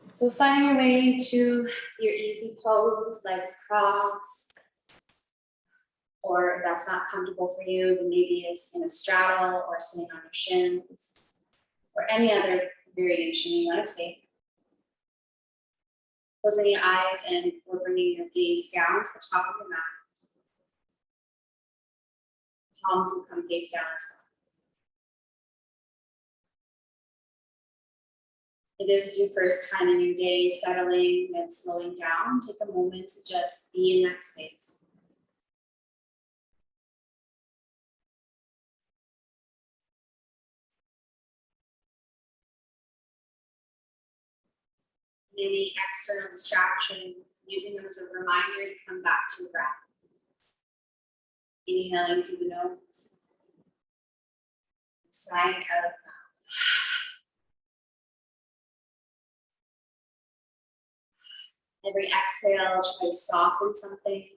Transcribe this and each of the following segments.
So find your way to your easy pose, legs crossed, or if that's not comfortable for you, then maybe it's in a straddle or sitting on your shins, or any other variation you want to take. Closing your eyes and we're bringing your gaze down to the top of your mat. Palms will come face down as well. If this is your first time in your day settling and slowing down, take a moment to just be in that space. Any external distractions, using them as a reminder to come back to your breath. Inhaling through the nose, sighing out of the mouth. Every exhale, try to soften something.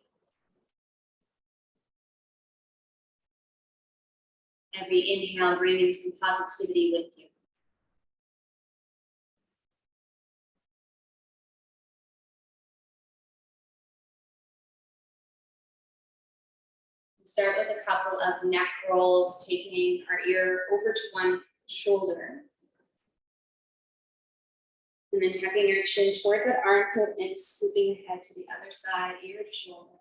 Every inhale, bring in some positivity with you. Start with a couple of neck rolls, taking our ear over to one shoulder. And then tucking your chin towards that armpit and scooping your head to the other side, ear to shoulder.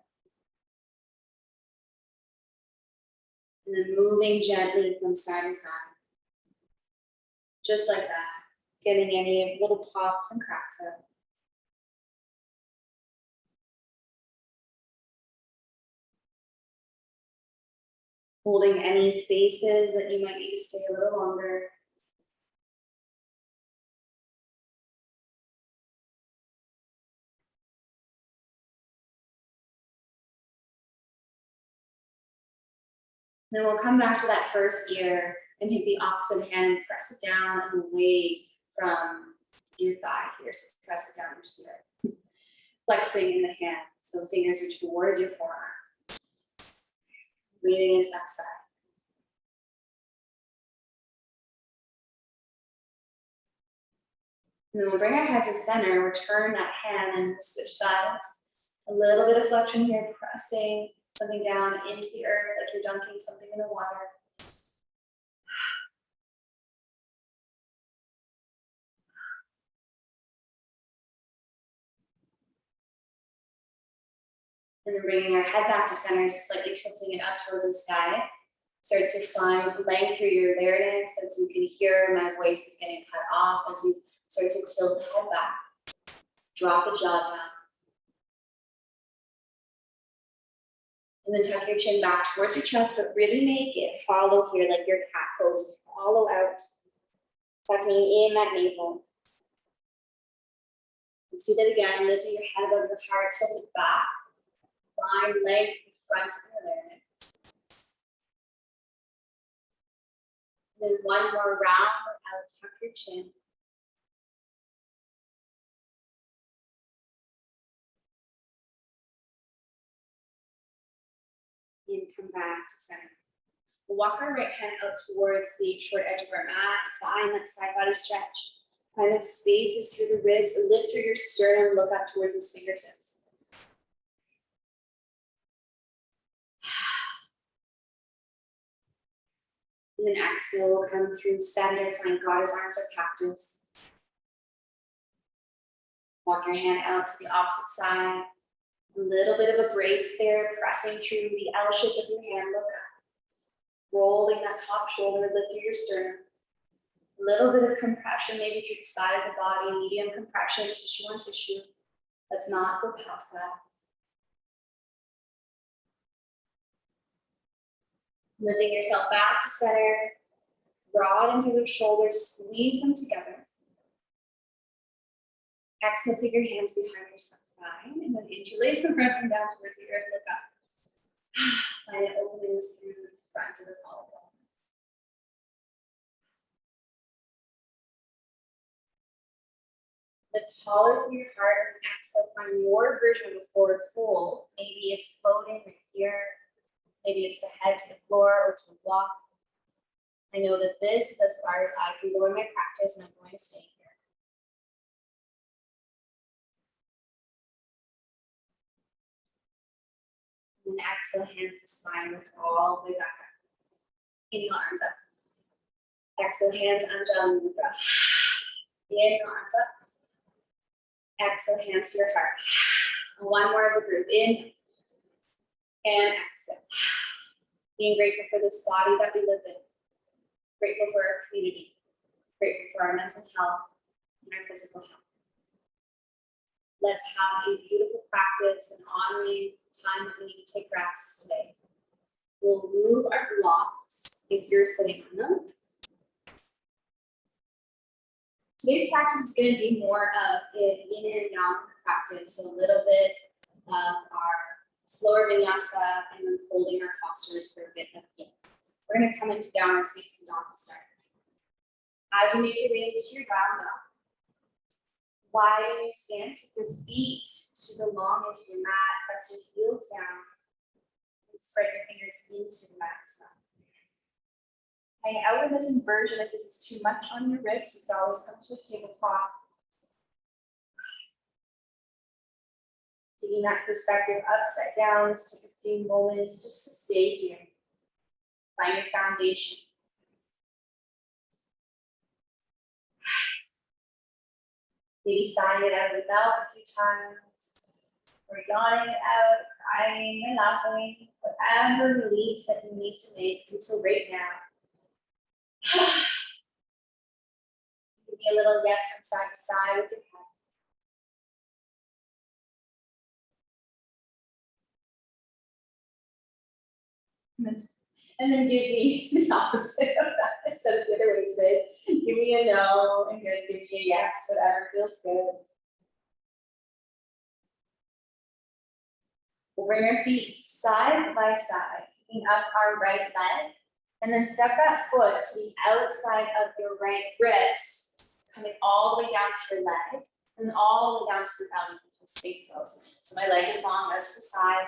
And then moving gently from side to side. Just like that, getting any little pops and cracks out. Holding any spaces that you might need to stay a little longer. Then we'll come back to that first ear and take the opposite hand, press it down and away from your thigh here. So press it down into the earth. Flexing in the hand, so the fingers are towards your forearm. Breathing into that side. And then we'll bring our head to center, return that hand and switch sides. A little bit of flexion here, pressing something down into the earth like you're dunking something in the water. And then bringing your head back to center, just slightly tilting it up towards the sky. Start to find length through your larynx as you can hear my voice is getting cut off as you start to tilt the head back. Drop the jaw down. And then tuck your chin back towards your chest, but really make it hollow here like your cat pose. Hollow out. Tucking in that navel. Let's do that again. Lifting your head above the heart, tilt it back. Find length in front of your larynx. Then one more round out, tuck your chin. And come back to center. We'll walk our right hand out towards the short edge of our mat. Find that side body stretch. Find that spaces through the ribs. Lift through your sternum, look up towards the fingertips. And then exhale, come through center, find Goddess arms or cactus. Walk your hand out to the opposite side. A little bit of a brace there, pressing through the L shape of your hand, look up. Rolling that top shoulder, lift through your sternum. A little bit of compression, maybe through the side of the body, medium compression, tissue on tissue. Let's not go past that. Lifting yourself back to center, broaden through the shoulders, squeeze them together. Exhale, take your hands behind your spine, and then interlace them, pressing down towards the earth, look up. Find openings through the front of the collarbone. The taller through your heart, and exhale, find your version of a forward fold. Maybe it's floating right here. Maybe it's the head to the floor or to a block. I know that this is as far as I can go in my practice, and I'm going to stay here. And exhale, hands to spine, lift all the way back up. Inhale, arms up. Exhale, hands under the breath. Inhale, arms up. Exhale, hands to your heart. One more as a group. Inhale and exhale. Being grateful for this body that we live in. Grateful for our community. Grateful for our mental health and our physical health. Let's have a beautiful practice and honoring time that we need to take rest today. We'll move our blocks if you're sitting on them. Today's practice is going to be more of an yin and yang practice, so a little bit of our slower vinyasa and then holding our postures for a bit of yin. We're going to come into downward facing dog to start. As you make your way into your down dog, widen your stance with your feet to the long edge of your mat, press your heels down, and spread your fingers into the mat. Hang out in this inversion. If this is too much on your wrist, you can always come to a tabletop. Taking that perspective upside down, let's take a few moments just to stay here. Find your foundation. Maybe sighing it out of the mouth a few times, or yawning it out, crying or laughing, whatever release that you need to make, do so right now. Give me a little yes from side to side with your head. And then give me the opposite of that. Instead of the other way today. Give me a no, and good. Give me a yes, whatever feels good. We'll bring our feet side by side, picking up our right leg, and then step that foot to the outside of your right wrist, coming all the way down to your leg, and then all the way down to your belly until space goes. So my leg is long, out to the side,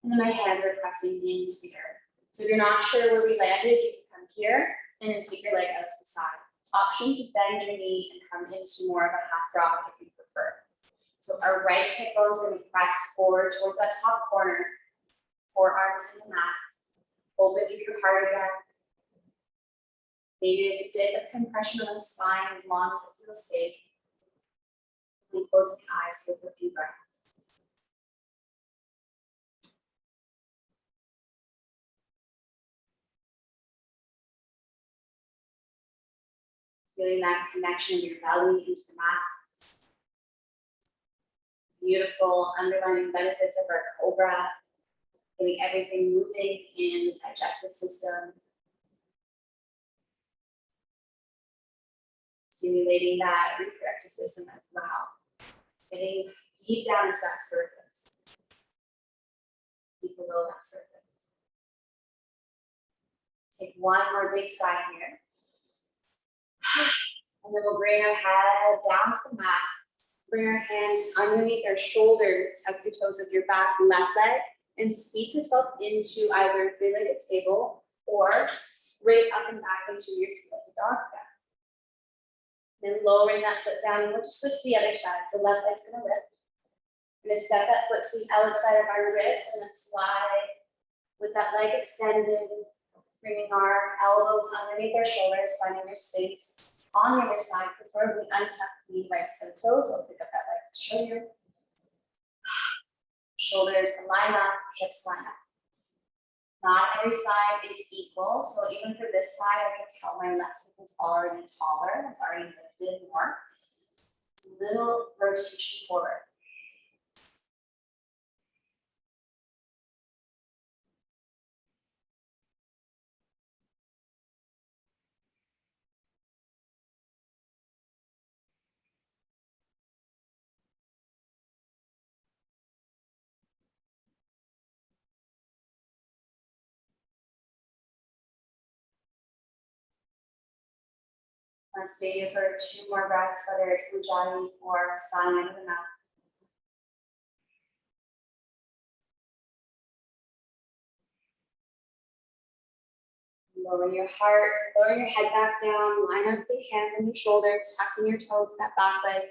and then my hands are pressing into the earth. So if you're not sure where we landed, you can come here and then take your leg out to the side. It's option to bend your knee and come into more of a half rock if you prefer. So our right hip bones are going to press forward towards that top corner, forearms in the mat. Open through your heart again. Maybe there's a bit of compression on the spine as long as it feels safe. And closing eyes with a few breaths. Feeling that connection of your belly into the mat. Beautiful underlying benefits of our cobra. Getting everything moving in the digestive system. Stimulating that reproductive system as well. Getting deep down into that surface. Deep below that surface. Take one more big sigh here. And then we'll bring our head down to the mat. Bring our hands underneath our shoulders, tuck your toes of your back left leg, and sweep yourself into either a three-legged table or straight up and back into your three-legged dog again. Then lowering that foot down, and we'll just switch to the other side. So left leg's gonna lift. We're gonna step that foot to the outside of our wrist and then slide with that leg extended, bringing our elbows underneath our shoulders, finding your space. On the other side, preferably untuck the right side toes. I'll pick up that leg to show you. Shoulders line up, hips line up. Not every side is equal, so even for this side, I can tell my left hip is already taller, it's already lifted more. A little rotation forward. Let's stay here for 2 more breaths, whether it's Ujjayi or sighing into the mouth. Lower your heart, lower your head back down, line up the hands on your shoulders, tucking your toes, that back leg.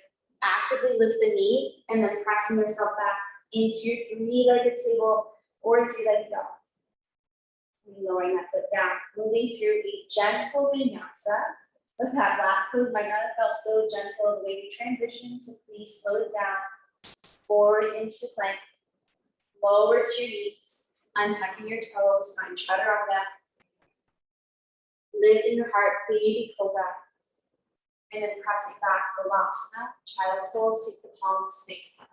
Actively lift the knee and then pressing yourself back into your three-legged table or three-legged dog. Lowering that foot down, moving through a gentle vinyasa. So that last pose might not have felt so gentle the way we transition, so please slow it down. Forward into plank, lower to your knees, untucking your toes, find chaturanga. Lifting your heart, baby cobra. And then pressing back, Balasana, child's pose, take the palms face up.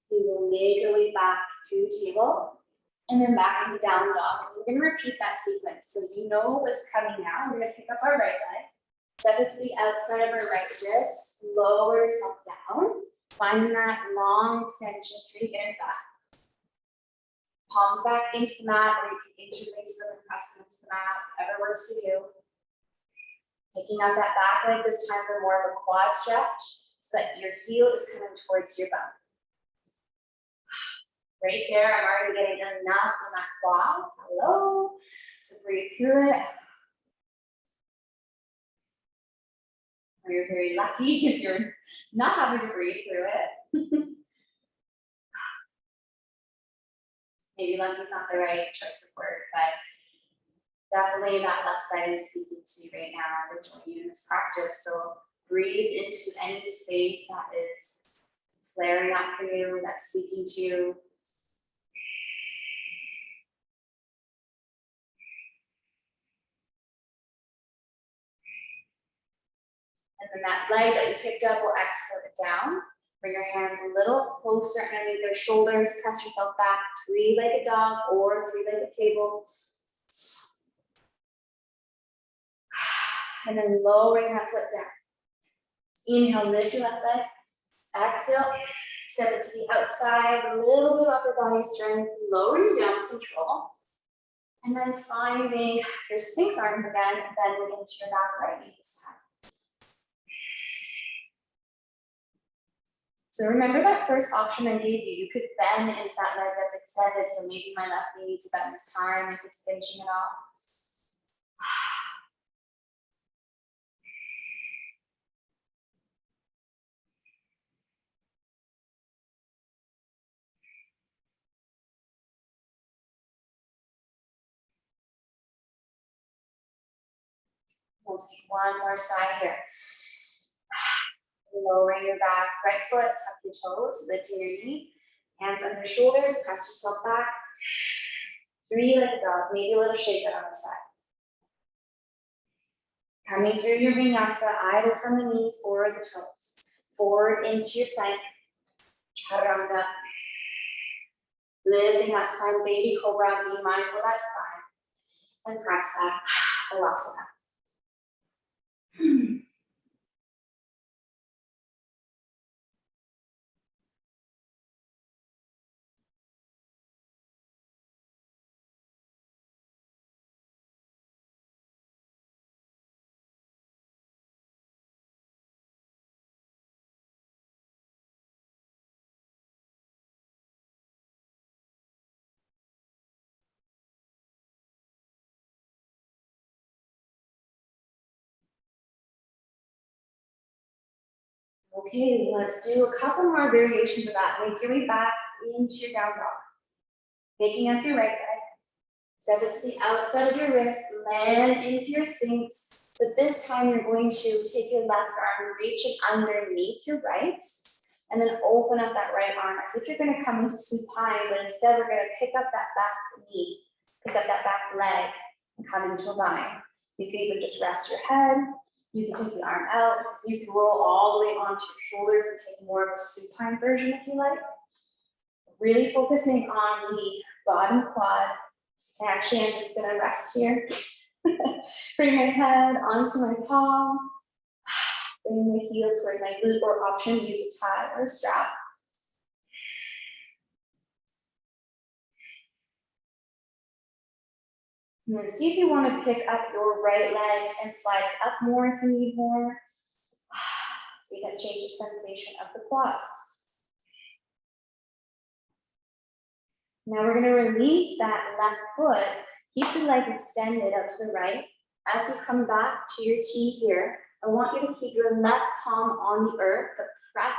We will make our way back to table and then back into down dog. We're going to repeat that sequence. So you know what's coming now. We're going to pick up our right leg, step it to the outside of our right wrist, lower yourself down, finding that long extension through the inner thigh. Palms back into the mat, or you can interlace them and press them into the mat, whatever works for you. Picking up that back leg this time for more of a quad stretch, so that your heel is coming towards your bum. Right there, I'm already getting enough on that quad. Hello. So breathe through it. Or you're very lucky if you're not having to breathe through it. Maybe lucky is not the right choice of word, but definitely that left side is speaking to me right now as I join you in this practice. So breathe into any space that is flaring up for you, that's speaking to you. And then that leg that you picked up will exhale it down. Bring your hands a little closer underneath your shoulders. Press yourself back, three-legged dog or three-legged table. And then lowering that foot down. Inhale, lift your left leg. Exhale, step it to the outside. A little bit of upper body strength. Lower you down with control. And then finding your Sphinx arms again, bending into your back right knee this time. So remember that first option I gave you. You could bend into that leg that's extended. So maybe my left knee needs to bend this time if it's pinching it off. We'll take one more side here. Lowering your back, right foot, tuck your toes, lifting your knee, hands under your shoulders, press yourself back. Three-legged dog, maybe a little shake out on the side. Coming through your vinyasa, either from the knees or the toes. Forward into your plank, chaturanga. Lifting that front baby cobra, be mindful of that spine. And press back, Balasana. Okay, let's do a couple more variations of that. Make your way back into your down dog. Picking up your right leg. Step it to the outside of your wrist, land into your Sphinx. But this time you're going to take your left arm, reach it underneath your right, and then open up that right arm as if you're going to come into supine, but instead we're going to pick up that back knee, pick up that back leg, and come into a bind. You can even just rest your head. You can take the arm out. You can roll all the way onto your shoulders and take more of a supine version if you like. Really focusing on the bottom quad. Actually, I'm just gonna rest here. Bring my head onto my palm. Bring my heel towards my glute, or option, use a tie or a strap. And then see if you want to pick up your right leg and slide it up more if you need more. See that change of sensation of the quad. Now we're going to release that left foot. Keep the leg extended out to the right. As you come back to your T here, I want you to keep your left palm on the earth, but press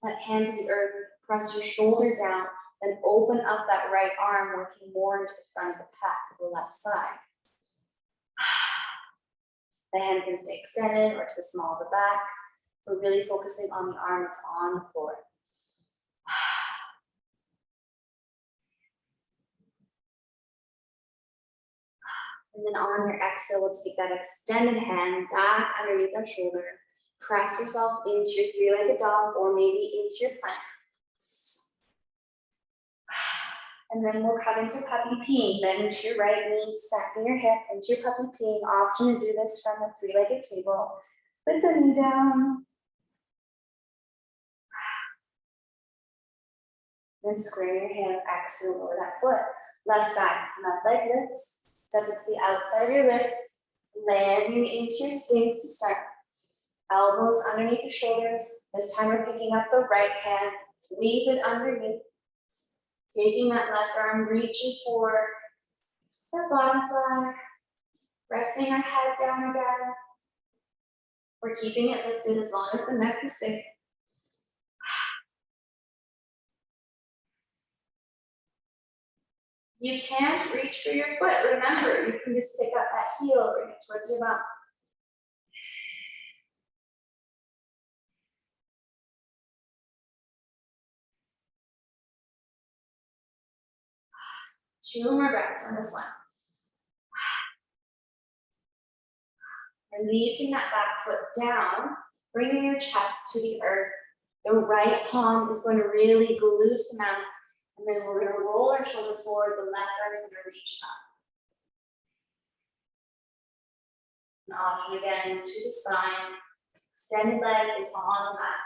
that hand to the earth, press your shoulder down, then open up that right arm, working more into the front of the pec, the left side. The hand can stay extended or to the small of the back. We're really focusing on the arm that's on the floor. And then on your exhale, we'll take that extended hand back underneath our shoulder. Press yourself into your three-legged dog or maybe into your plank. And then we'll come into puppy peeing. Bend to your right knee, stacking your hip into your puppy peeing. Option to do this from the three-legged table. Put the knee down. Then square your hand, exhale over that foot. Left side, left leg lifts. Step it to the outside of your wrist, landing into your sphinx to start. Elbows underneath the shoulders. This time we're picking up the right hand, weave it underneath. Taking that left arm, reaching for the bottom flag. Resting our head down again. We're keeping it lifted as long as the neck is safe. You can't reach for your foot. Remember, you can just pick up that heel, bring it towards your bum. Two more breaths on this one. Releasing that back foot down, bringing your chest to the earth. The right palm is going to really glue to the mat. And then we're going to roll our shoulder forward. The left arm is going to reach up. And option again to the spine. Extended leg is on the mat.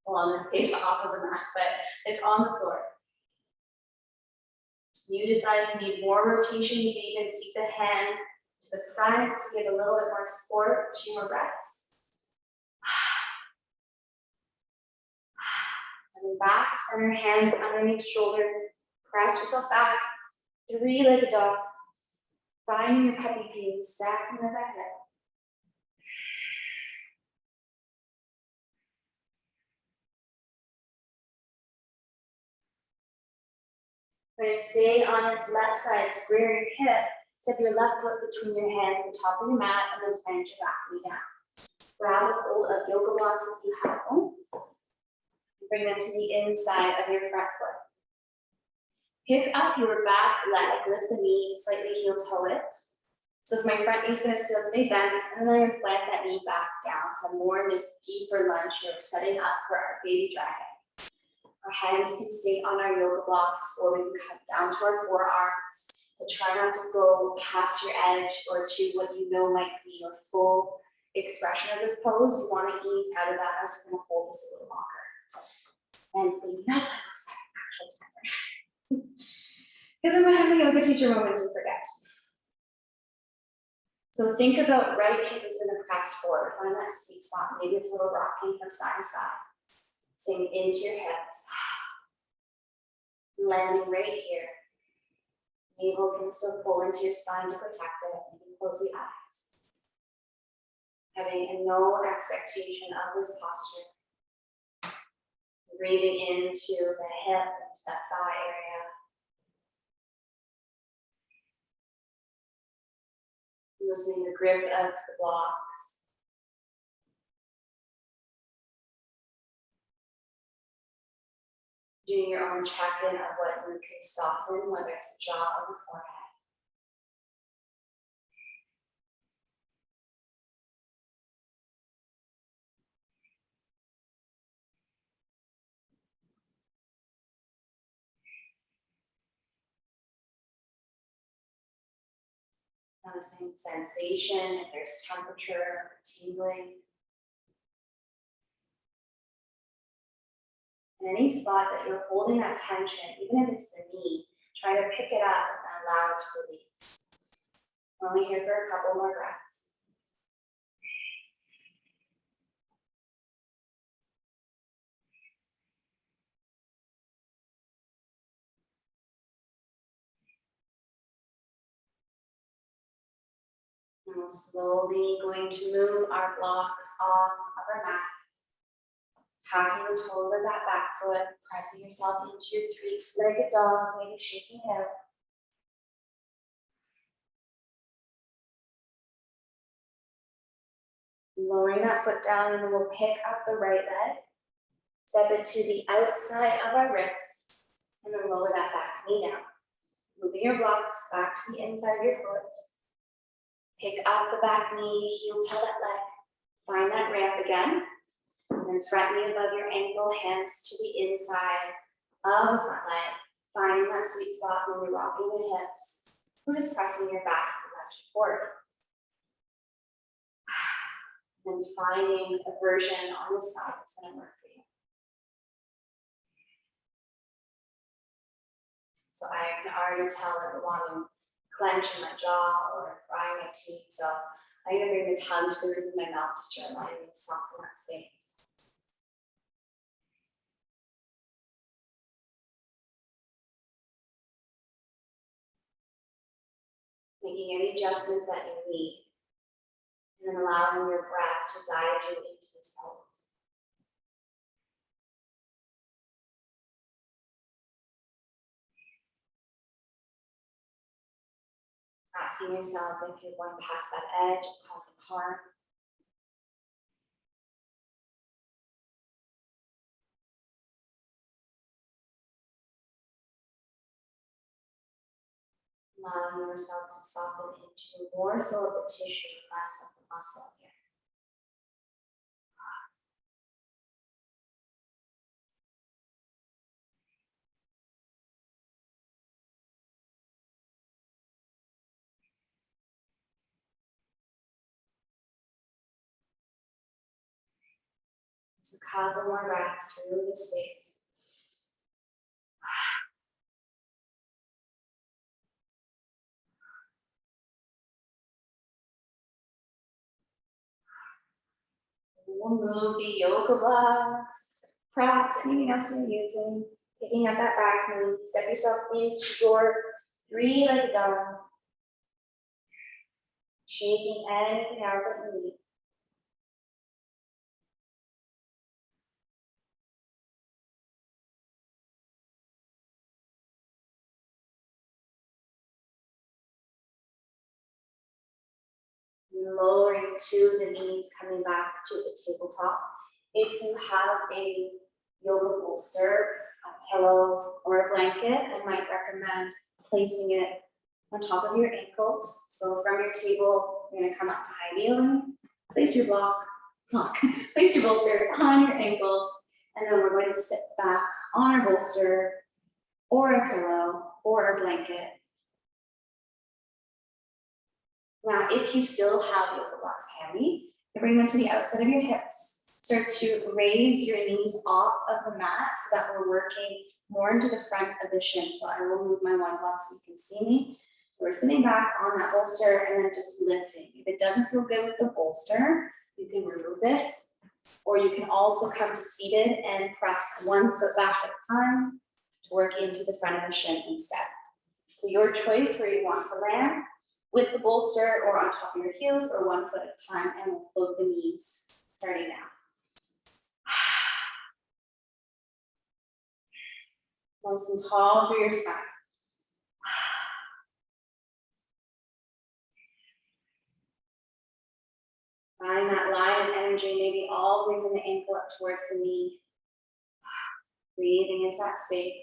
Well, in this case, off of the mat, but it's on the floor. You decide if you need more rotation, you can even keep the hand to the front to give a little bit more support. Two more breaths. And then back to center, hands underneath the shoulders. Press yourself back. Three-legged dog. Finding your puppy pee, stacking the back head. We're going to stay on this left side, square your hip, step your left foot between your hands at the top of your mat, and then plant your back knee down. Grab a hold of yoga blocks if you have them. Bring them to the inside of your front foot. Pick up your back leg, lift the knee, slightly heel toe it. So if my front knee is going to still stay bent, and then I'm going to plant that knee back down. So more in this deeper lunge here, setting up for our baby dragon. Our hands can stay on our yoga blocks, or we can cut down to our forearms. But try not to go past your edge or to what you know might be your full expression of this pose. You want to ease out of that as we're going to hold this a little longer. And so that was actual timer. Because I'm having a yoga teacher moment to forget. So think about right hip is going to press forward. Find that sweet spot. Maybe it's a little rocking from side to side. Sink into your hips. Landing right here. Navel can still pull into your spine to protect it. You can close the eyes. Having no expectation of this posture. Breathing into the hip, into that thigh area. Loosening the grip of the blocks. Doing your own check-in of what you can soften, whether it's the jaw or the forehead. Noticing sensation, if there's temperature or tingling. In any spot that you're holding that tension, even if it's the knee, try to pick it up allow it to release. We're only here for a couple more breaths. And we're slowly going to move our blocks off of our mat. Tucking the toes of that back foot, pressing yourself into your three-legged dog, maybe shaking it out. Lowering that foot down, and then we'll pick up the right leg, step it to the outside of our wrist, and then lower that back knee down. Moving your blocks back to the inside of your foot. Pick up the back knee, heel toe that leg. Find that ramp again. And then front knee above your ankle, hands to the inside of the front leg. Finding that sweet spot when you're rocking the hips. We're just pressing your back left forward. And finding a version on the side that's going to work for you. So I can already tell that I want to clench in my jaw or grind my teeth. So I'm going to bring the tongue to the roof of my mouth just to remind me to soften that space. Making any adjustments that you need. And then allowing your breath to guide you into this pose. Asking yourself if you're going past that edge, causing harm. Allowing yourself to soften into more so of the tissue, less of the muscle here. So a couple more breaths through the space. We'll move the yoga blocks, props, anything else you're using. Picking up that back knee, step yourself into your three-legged dog. Shaking anything out that you need. Lowering to the knees, coming back to the tabletop. If you have a yoga bolster, a pillow, or a blanket, I might recommend placing it on top of your ankles. So from your table, you're gonna come up to high kneeling, place your place your bolster on your ankles, and then we're going to sit back on our bolster, or a pillow, or a blanket. Now, if you still have yoga blocks handy, you bring them to the outside of your hips. Start to raise your knees off of the mat so that we're working more into the front of the shin. So I will move my one block so you can see me. So we're sitting back on that bolster and then just lifting. If it doesn't feel good with the bolster, you can remove it. Or you can also come to seated and press one foot back at a time to work into the front of the shin instead. So your choice where you want to land, with the bolster or on top of your heels or one foot at a time, and we'll float the knees starting now. Nice and tall through your spine. Find that line of energy, maybe all the way from the ankle up towards the knee. Breathing into that space.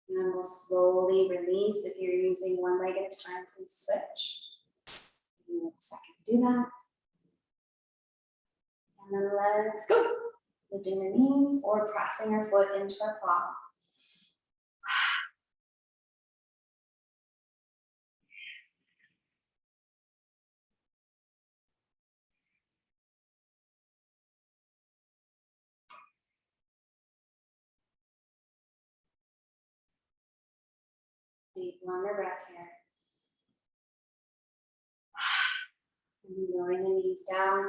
And then we'll slowly release. If you're using one leg at a time, please switch. Give me a second to do that. And then let's go. Lifting the knees or pressing our foot into our palm. Take one more breath here. And lowering the knees down,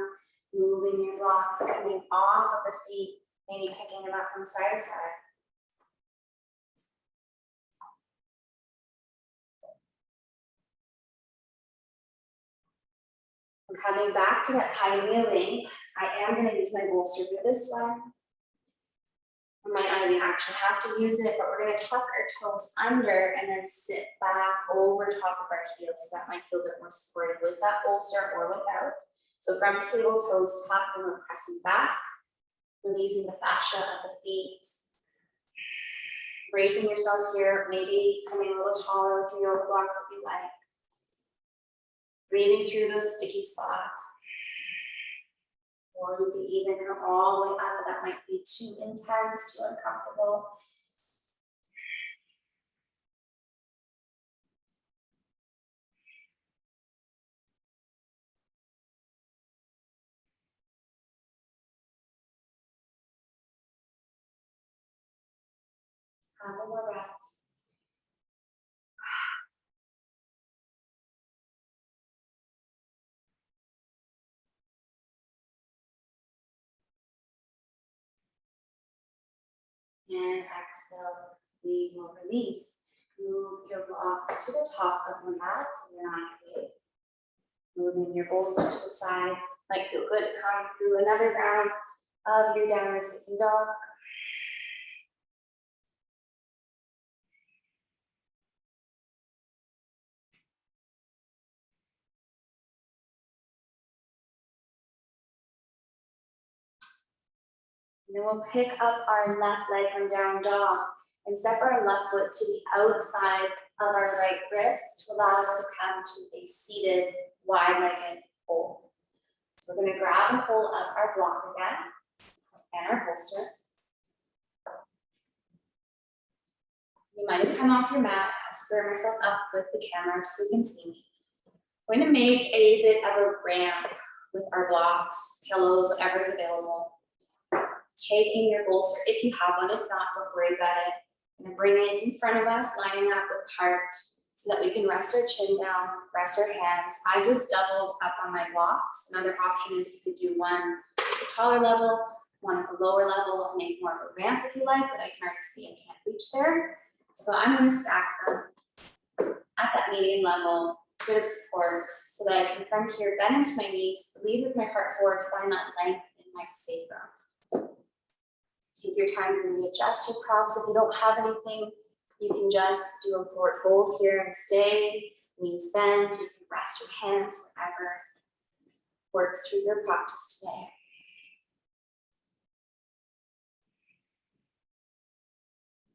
moving your blocks, coming off of the feet, maybe picking them up from side to side. I'm coming back to that high kneeling. I am going to use my bolster for this one. I might not even actually have to use it, but we're going to tuck our toes under and then sit back over top of our heels. So that might feel a bit more supported with that bolster or without. So from table toes tucked, and we're pressing back, releasing the fascia of the feet. Bracing yourself here, maybe coming a little taller with your yoga blocks if you like. Breathing through those sticky spots. Or you can even come all the way up, but that might be too intense, too uncomfortable. Couple more breaths. And exhale, we will release. Move your blocks to the top of the mat, so you're not big. Moving your bolster to the side. Might feel good to come through another round of your downward facing dog. And then we'll pick up our left leg from down dog and step our left foot to the outside of our right wrist to allow us to come to a seated, wide-legged hold. So we're going to grab and pull up our block again and our bolster. You might have come off your mat. I'll square myself up with the camera so you can see me. We're going to make a bit of a ramp with our blocks, pillows, whatever's available. Taking your bolster, if you have one, if not, don't worry about it. I'm going to bring it in front of us, lining up with heart, so that we can rest our chin down, rest our hands. I just doubled up on my blocks. Another option is you could do one at the taller level, one at the lower level, and make more of a ramp if you like, but I can already see I can't reach there. So I'm going to stack them at that median level, bit of support, so that I can from here bend into my knees, lead with my heart forward, find that length in my sacrum. Take your time to readjust your props. If you don't have anything, you can just do a forward fold here and stay. Knees bend. You can rest your hands, whatever works for your practice today.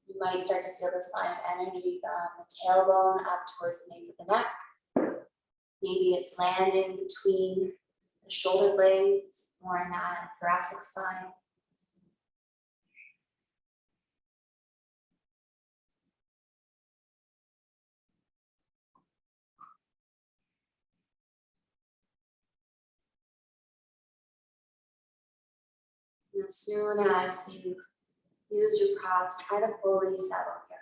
You might start to feel this line of energy from the tailbone up towards the nape of the neck. Maybe it's landing between the shoulder blades, more in that thoracic spine. And as soon as you use your props, try to fully settle here.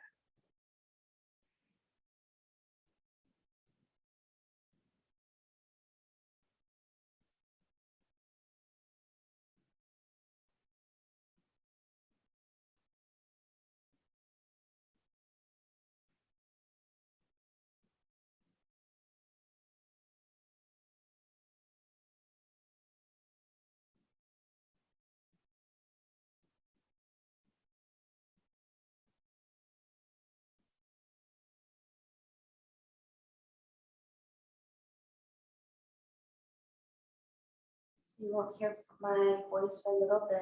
So you won't hear my voice for a little bit.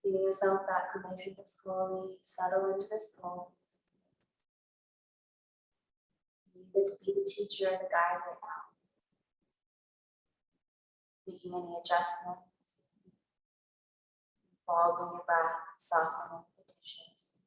Giving yourself that permission to fully settle into this pose. You get to be the teacher and the guide right now. Making any adjustments, following your breath, softening the tissues.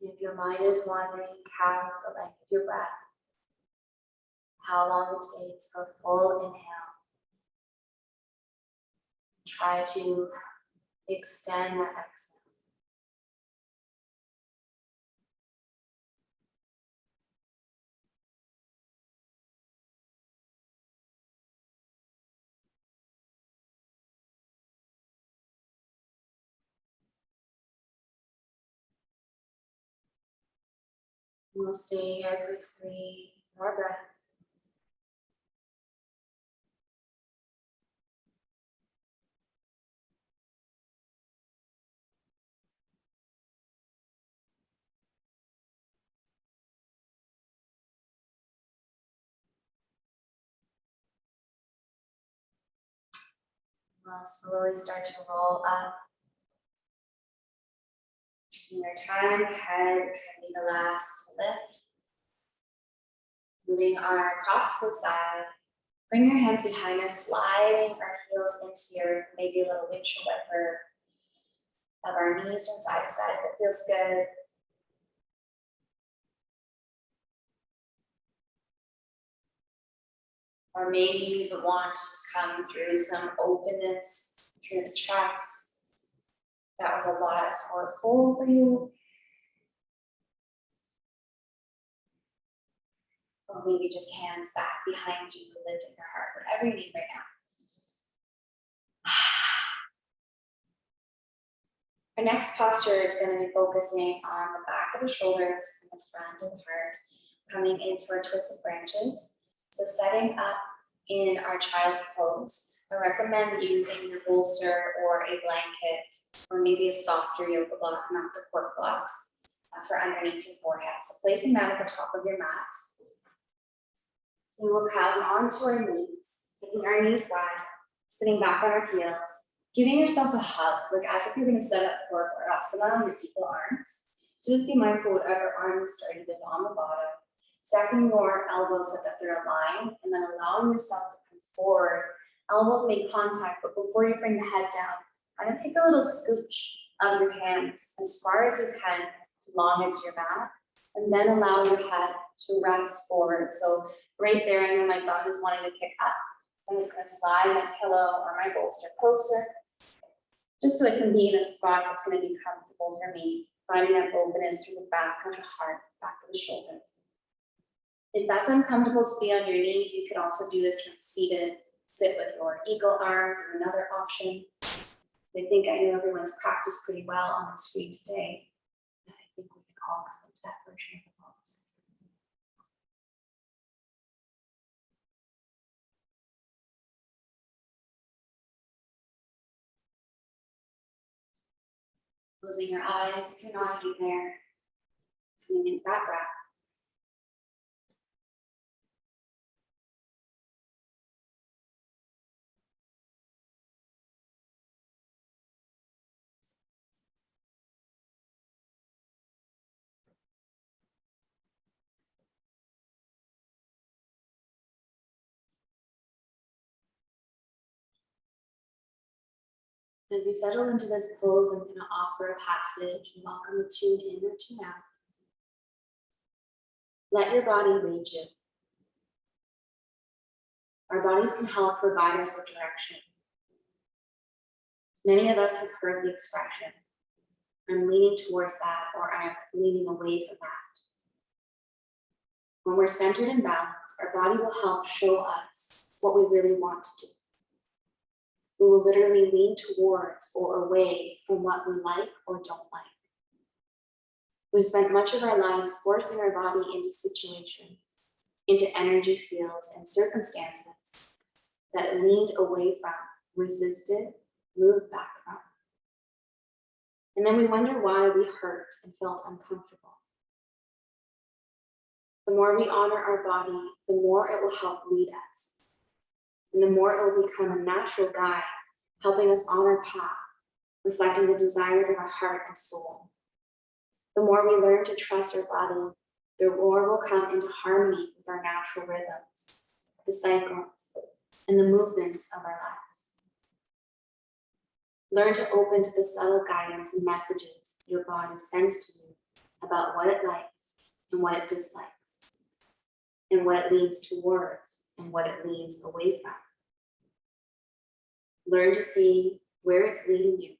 If your mind is wandering, count the length of your breath, how long it takes for a full inhale. Try to extend that exhale. We'll stay here for 3 more breaths. We'll slowly start to roll up. Taking your time, head can be the last to lift. Moving our props to the side. Bring your hands behind us, sliding our heels into your maybe a little windshield wiper of our knees from side to side. That feels good. Or maybe you would want to just come through some openness through the chest. That was a lot for fold for you. Or maybe just hands back behind you, lifting your heart, whatever you need right now. Our next posture is going to be focusing on the back of the shoulders and the front of the heart, coming into our twisted branches. So setting up in our child's pose, I recommend using your bolster or a blanket or maybe a softer yoga block, not the cork blocks, for underneath your forehead. So placing that at the top of your mat. We will come onto our knees, taking our knees wide, sitting back on our heels, giving yourself a hug, like as if you're going to set up for asana on your equal arms. So just be mindful whatever arm you started with on the bottom. Stacking your elbows so that they're aligned, and then allowing yourself to come forward. Elbows make contact, but before you bring the head down, kind of take a little scooch of your hands as far as you can to long as your mat, and then allow your head to rest forward. So right there, I know my thumb is wanting to pick up. I'm just going to slide my pillow or my bolster closer, just so it can be in a spot that's going to be comfortable for me, finding that openness through the back of the heart, back of the shoulders. If that's uncomfortable to be on your knees, you can also do this from seated. Sit with your eagle arms is another option. I think I know everyone's practiced pretty well on the screen today. I think we can all come into that version of the pose. Closing your eyes if you're not already there. Coming into that breath. As you settle into this pose, I'm going to offer a passage and welcome to tune in or tune out. Let your body lead you. Our bodies can help provide us with direction. Many of us have heard the expression, I'm leaning towards that, or I'm leaning away from that. When we're centered and balanced, our body will help show us what we really want to do. We will literally lean towards or away from what we like or don't like. We've spent much of our lives forcing our body into situations, into energy fields and circumstances that it leaned away from, resisted, moved back from. And then we wonder why we hurt and felt uncomfortable. The more we honor our body, the more it will help lead us. And the more it will become a natural guide, helping us on our path, reflecting the desires of our heart and soul. The more we learn to trust our body, the more we'll come into harmony with our natural rhythms, the cycles, and the movements of our lives. Learn to open to the subtle guidance and messages your body sends to you about what it likes and what it dislikes, and what it leans towards and what it leans away from. Learn to see where it's leading you.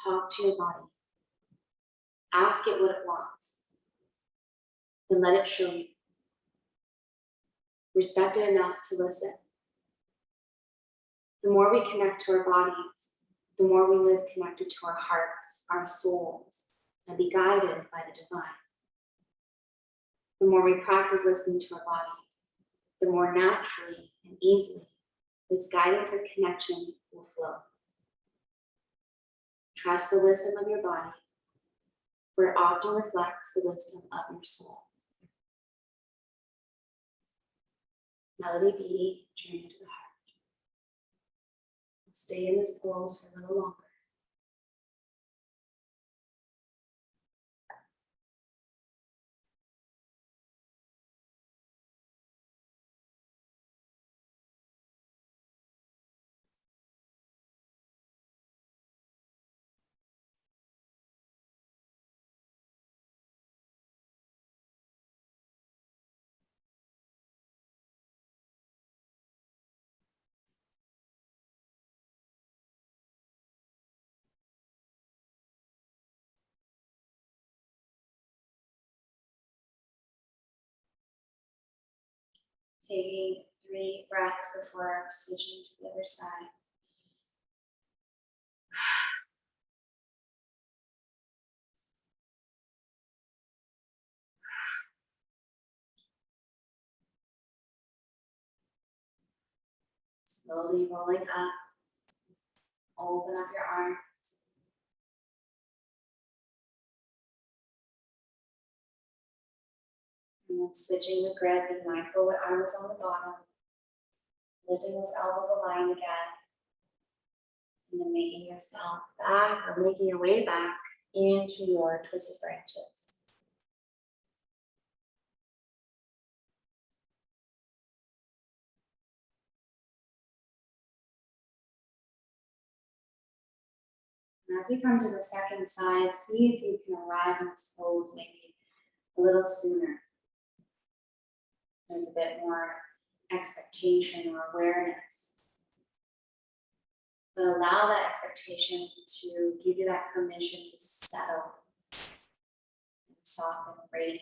Talk to your body. Ask it what it wants. Then let it show you. Respect it enough to listen. The more we connect to our bodies, the more we live connected to our hearts, our souls, and be guided by the divine. The more we practice listening to our bodies, the more naturally and easily this guidance and connection will flow. Trust the wisdom of your body, for it often reflects the wisdom of your soul. Melody beating, journey to the heart. Stay in this pose for a little longer. Taking 3 breaths before switching to the other side. Slowly rolling up. Open up your arms. And then switching the grip, be mindful what arm is on the bottom. Lifting those elbows aligned again. And then making yourself back or making your way back into your twisted branches. And as we come to the second side, see if you can arrive in this pose maybe a little sooner. There's a bit more expectation or awareness. But allow that expectation to give you that permission to settle and soften and radiate.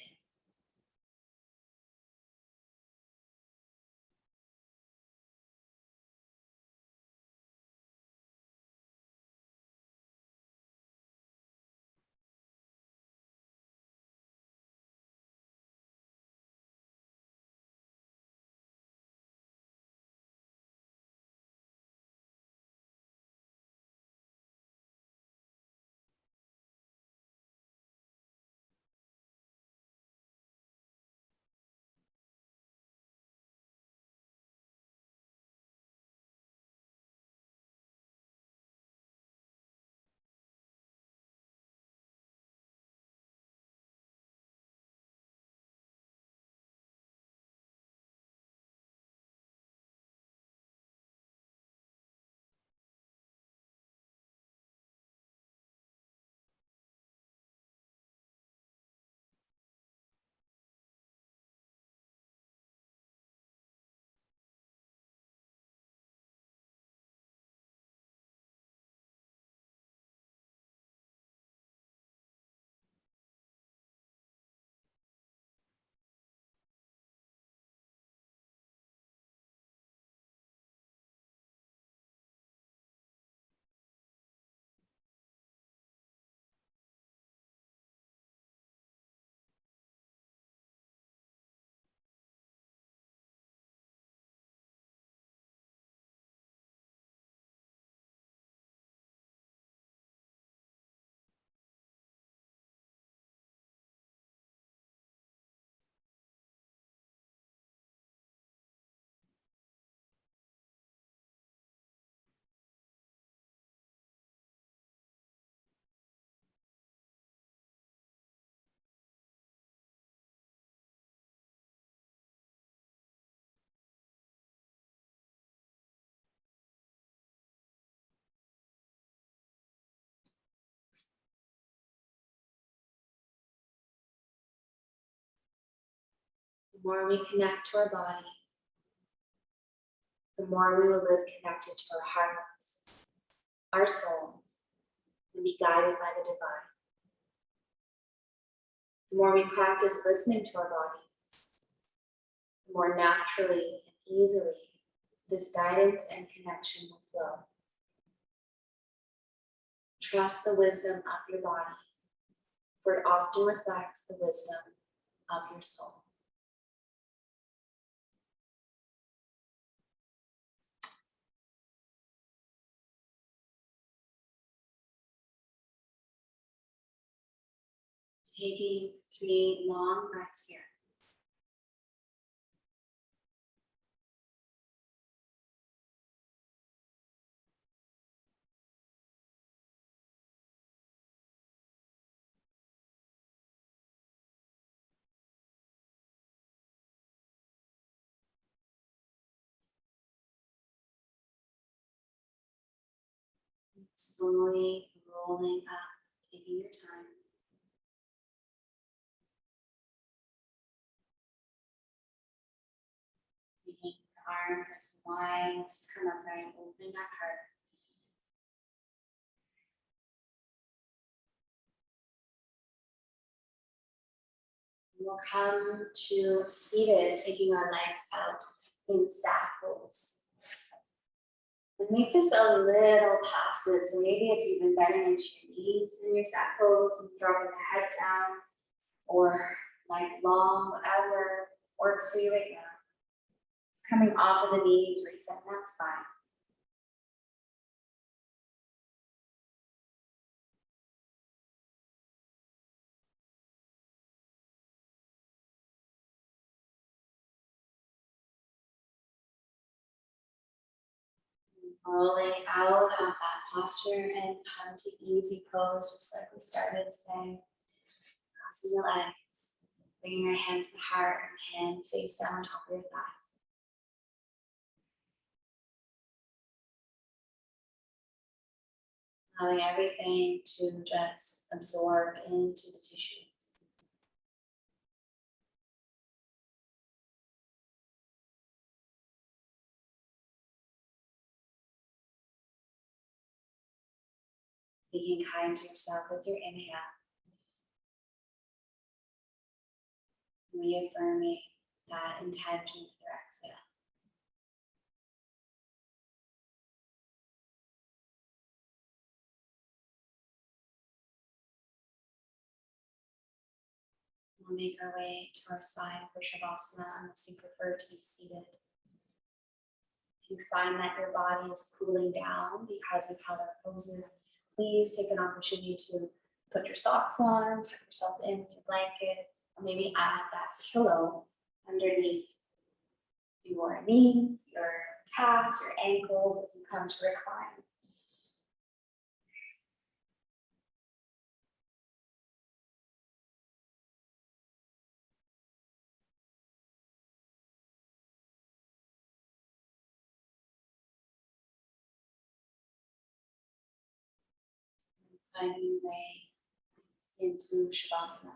The more we connect to our body, the more we will live connected to our hearts, our souls, and be guided by the divine. The more we practice listening to our bodies, the more naturally and easily this guidance and connection will flow. Trust the wisdom of your body, for it often reflects the wisdom of your soul. Taking 3 long breaths here. Slowly rolling up, taking your time. Making the arms nice and wide to come upright, opening that heart. We'll come to seated, taking our legs out in staff pose. And make this a little passive, so maybe it's even bending into your knees in your staff pose and dropping the head down, or legs long, whatever works for you right now. It's coming off of the knees, resetting that spine. Rolling out of that posture and come to easy pose, just like we started today. Crossing the legs, bringing your hand to the heart and hand face down on top of your thigh. Allowing everything to just absorb into the tissues. Being kind to yourself with your inhale. Reaffirming that intention with your exhale. We'll make our way to our spine for Shavasana unless you prefer to be seated. If you find that your body is cooling down because you've held our poses, please take an opportunity to put your socks on, tuck yourself in with your blanket, or maybe add that pillow underneath your knees, your calves, your ankles as you come to recline. Finding your way into Shavasana.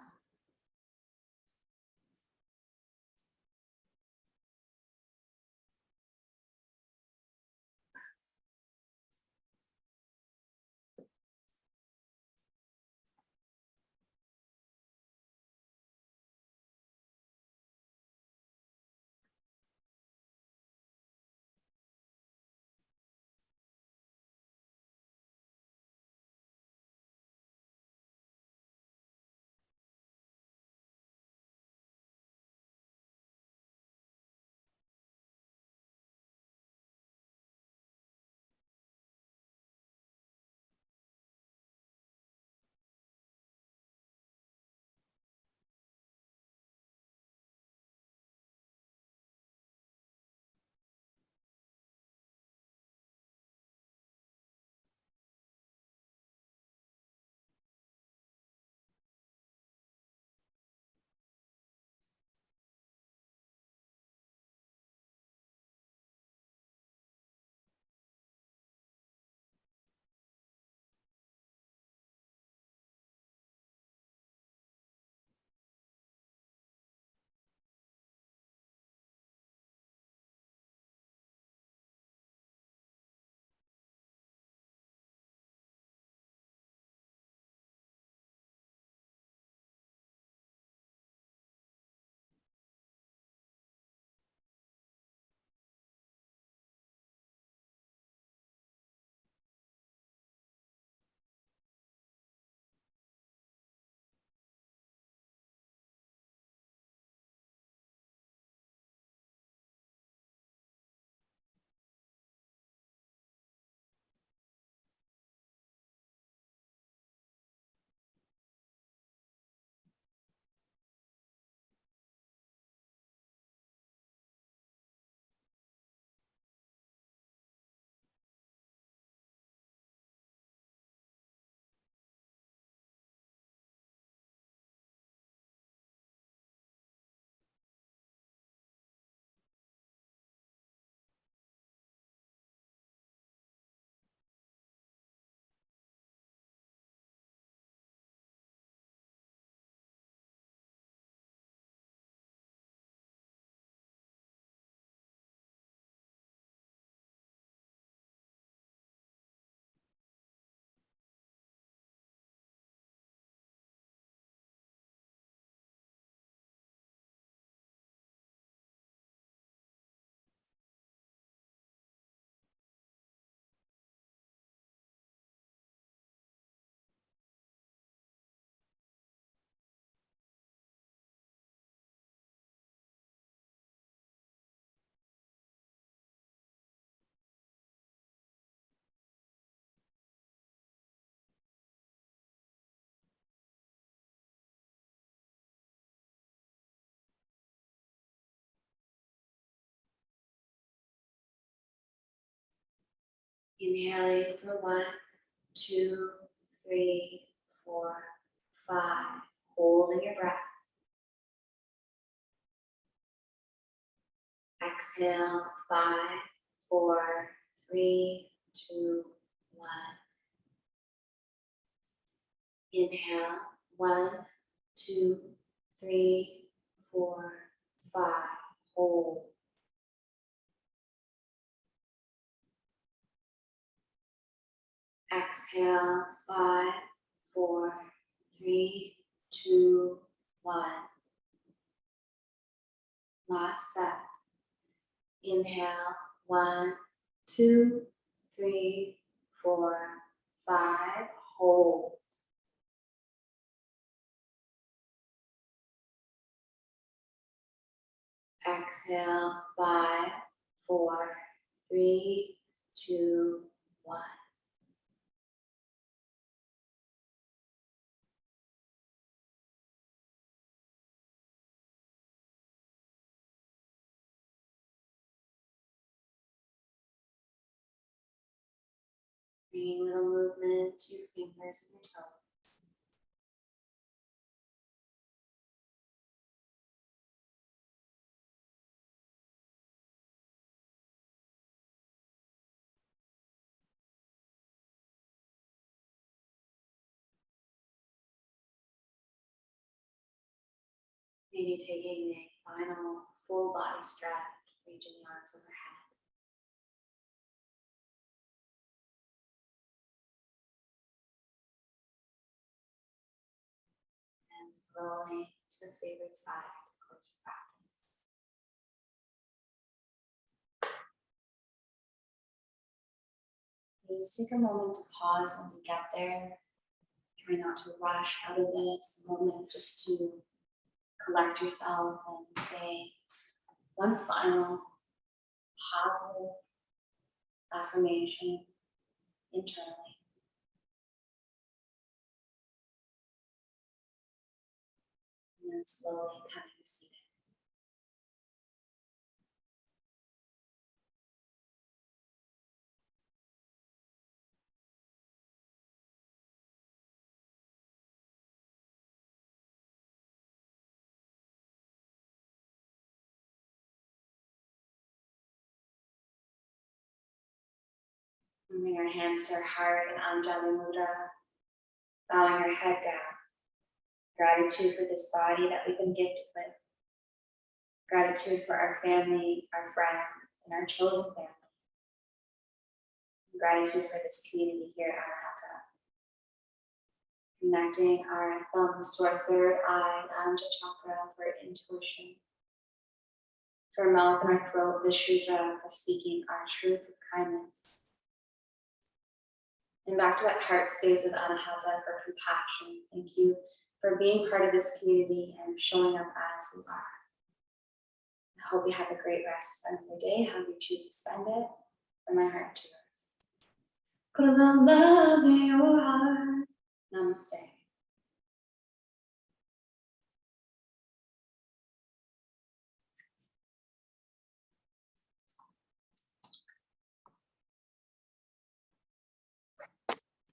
Inhaling for 1, 2, 3, 4, 5. Holding your breath. Exhale, 5, 4, 3, 2, 1. Inhale, 1, 2, 3, 4, 5. Hold. Exhale, 5, 4, 3, 2, 1. Last set. Inhale, 1, 2, 3, 4, 5. Hold. Exhale, 5, 4, 3, 2, 1. Bringing a little movement to your fingers and your toes. Maybe taking a final full body stretch, reaching the arms overhead. And rolling to the favorite side to close your practice. Please take a moment to pause when we get there. Try not to rush out of this moment, just to collect yourself and say one final positive affirmation internally. And then slowly coming to seated. Bring our hands to our heart and Anjali Mudra, bowing our head down. Gratitude for this body that we've been gifted with. Gratitude for our family, our friends, and our chosen family. And gratitude for this community here at Hatha. Connecting our thumbs to our third eye, Anja Chakra, for intuition. To our mouth and our throat, Vishuddha, for speaking our truth with kindness. And back to that heart space of Anahata for compassion. Thank you for being part of this community and showing up as you are. I hope you have a great rest of your day, how you choose to spend it, from my heart to yours. Put the love in your heart. Namaste.